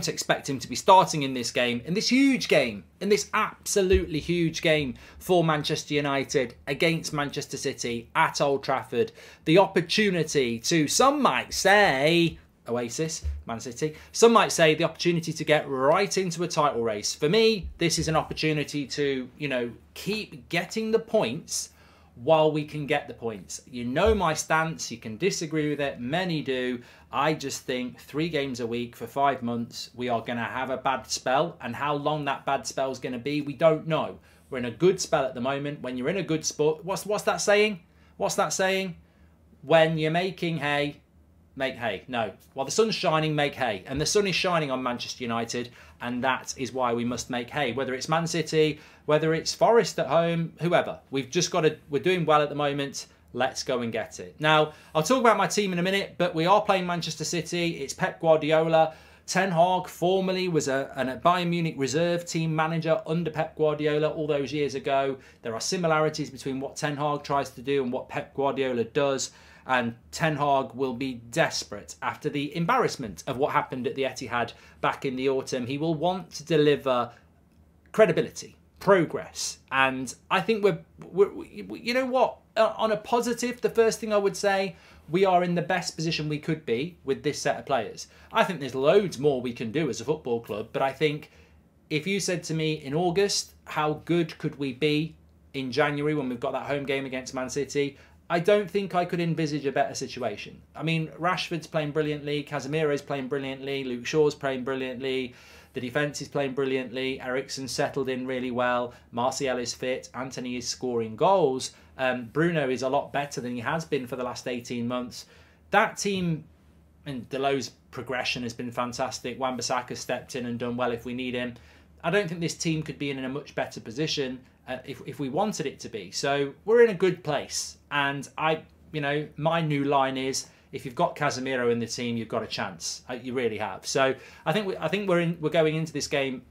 To expect him to be starting in this game, in this huge game, in this absolutely huge game for Manchester United against Manchester City at Old Trafford. The opportunity to, some might say, Oasis, Man City, some might say the opportunity to get right into a title race. For me, this is an opportunity to, you know, keep getting the points while we can get the points. You know my stance, you can disagree with it, many do. I just think 3 games a week for 5 months, we are going to have a bad spell, and how long that bad spell is going to be, we don't know. We're in a good spell at the moment. When you're in a good sport, what's that saying? What's that saying? When you're making hay, make hay. No. While the sun's shining, make hay. And the sun is shining on Manchester United, and that is why we must make hay. Whether it's Man City, whether it's Forest at home, whoever. We've just got to, we're doing well at the moment. Let's go and get it. Now, I'll talk about my team in a minute, but we are playing Manchester City. It's Pep Guardiola. Ten Hag formerly was a Bayern Munich reserve team manager under Pep Guardiola all those years ago. There are similarities between what Ten Hag tries to do and what Pep Guardiola does. And Ten Hag will be desperate after the embarrassment of what happened at the Etihad back in the autumn. He will want to deliver credibility, progress, and I think we're you know what, on a positive, the first thing I would say, we are in the best position we could be with this set of players. I think there's loads more we can do as a football club, but I think if you said to me in August, how good could we be in January when we've got that home game against Man City, I don't think I could envisage a better situation. I mean, Rashford's playing brilliantly, Casemiro's playing brilliantly, Luke Shaw's playing brilliantly, the defence is playing brilliantly, Eriksen's settled in really well, Martial is fit, Antony is scoring goals, Bruno is a lot better than he has been for the last 18 months. That team, and Deleu's progression has been fantastic. Wan-Bissaka stepped in and done well if we need him. I don't think this team could be in a much better position if we wanted it to be. So we're in a good place. And you know, my new line is, if you've got Casemiro in the team, you've got a chance. You really have. So I think we're going into this game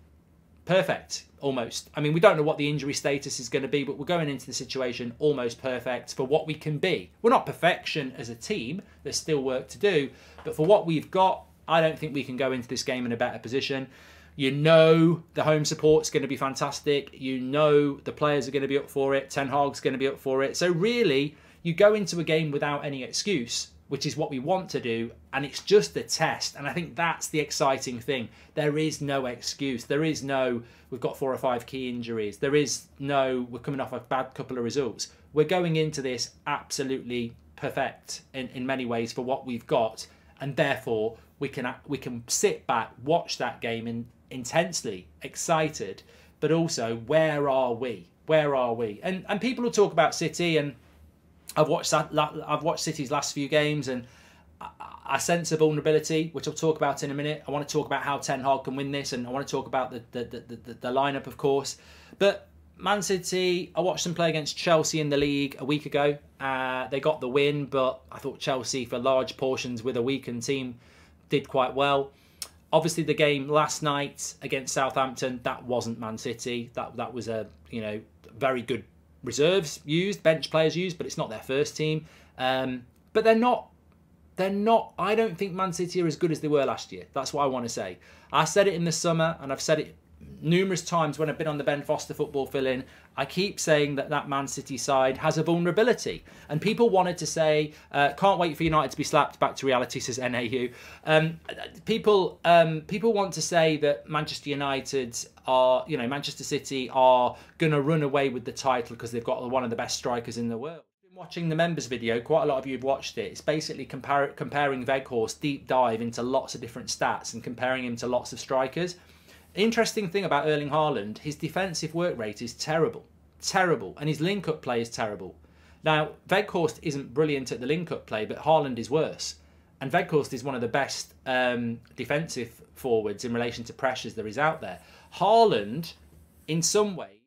perfect, almost. I mean, we don't know what the injury status is going to be, but we're going into the situation almost perfect for what we can be. We're not perfection as a team. There's still work to do. But for what we've got, I don't think we can go into this game in a better position. You know the home support's going to be fantastic. You know the players are going to be up for it. Ten Hag's going to be up for it. So really, you go into a game without any excuse, which is what we want to do, and it's just a test. And I think that's the exciting thing. There is no excuse. There is no, we've got 4 or 5 key injuries. There is no, we're coming off a bad couple of results. We're going into this absolutely perfect in many ways for what we've got, and therefore we can sit back, watch that game intensely excited, but also where are we? Where are we? And people will talk about City, and I've watched City's last few games, and I sense a vulnerability, which I'll talk about in a minute. I want to talk about how Ten Hag can win this, and I want to talk about the lineup, of course. But Man City, I watched them play against Chelsea in the league a week ago. They got the win, but I thought Chelsea, for large portions with a weakened team, did quite well. Obviously, the game last night against Southampton, that wasn't Man City. That was a, you know, very good reserves used, bench players used, but it's not their first team. But they're not. I don't think Man City are as good as they were last year. That's what I want to say. I said it in the summer, and I've said it numerous times when I've been on the Ben Foster football fill-in. I keep saying that Man City side has a vulnerability, and people wanted to say, can't wait for United to be slapped back to reality, says NAU. People want to say that Manchester United are, you know, Manchester City are going to run away with the title because they've got one of the best strikers in the world. Watching the members video, quite a lot of you have watched it. It's basically comparing Weghorst deep dive into lots of different stats and comparing him to lots of strikers. Interesting thing about Erling Haaland, his defensive work rate is terrible, and his link-up play is terrible. Now, Weghorst isn't brilliant at the link-up play, but Haaland is worse. And Weghorst is one of the best defensive forwards in relation to pressures there is out there. Haaland, in some way,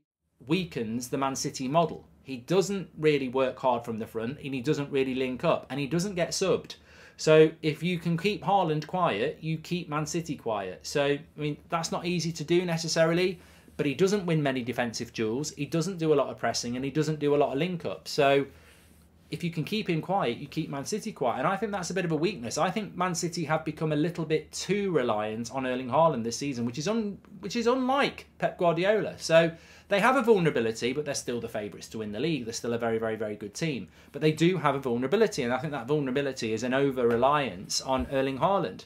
weakens the Man City model. He doesn't really work hard from the front, and he doesn't really link up, and he doesn't get subbed. So if you can keep Haaland quiet, you keep Man City quiet. So, I mean, that's not easy to do necessarily, but he doesn't win many defensive duels. He doesn't do a lot of pressing, and he doesn't do a lot of link-up. So if you can keep him quiet, you keep Man City quiet. And I think that's a bit of a weakness. I think Man City have become a little bit too reliant on Erling Haaland this season, which is unlike Pep Guardiola. So they have a vulnerability, but they're still the favourites to win the league. They're still a very, very, very good team. But they do have a vulnerability, and I think that vulnerability is an over-reliance on Erling Haaland.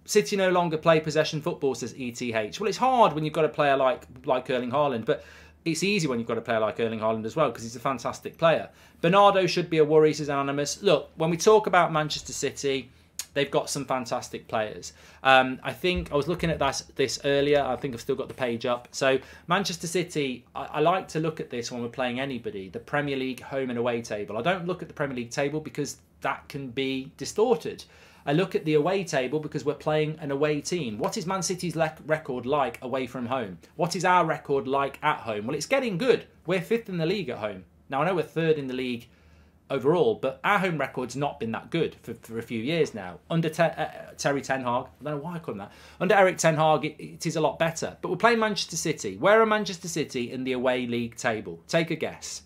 City no longer play possession football, says ETH. Well, it's hard when you've got a player like Erling Haaland, but it's easy when you've got a player like Erling Haaland as well, because he's a fantastic player. Bernardo should be a worry, says Anonymous. Look, when we talk about Manchester City, they've got some fantastic players. I think I was looking at this earlier. I think I've still got the page up. So Manchester City, I like to look at this when we're playing anybody, the Premier League home and away table. I don't look at the Premier League table because that can be distorted. I look at the away table because we're playing an away team. What is Man City's record like away from home? What is our record like at home? Well, it's getting good. We're 5th in the league at home. Now, I know we're 3rd in the league overall, but our home record's not been that good for a few years now. Under Terry Ten Hag, I don't know why I call him that. Under Eric Ten Hag, it is a lot better. But we're playing Manchester City. Where are Manchester City in the away league table? Take a guess.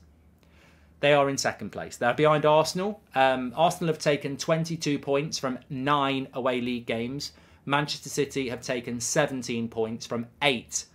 They are in 2nd place. They're behind Arsenal. Arsenal have taken 22 points from 9 away league games. Manchester City have taken 17 points from 8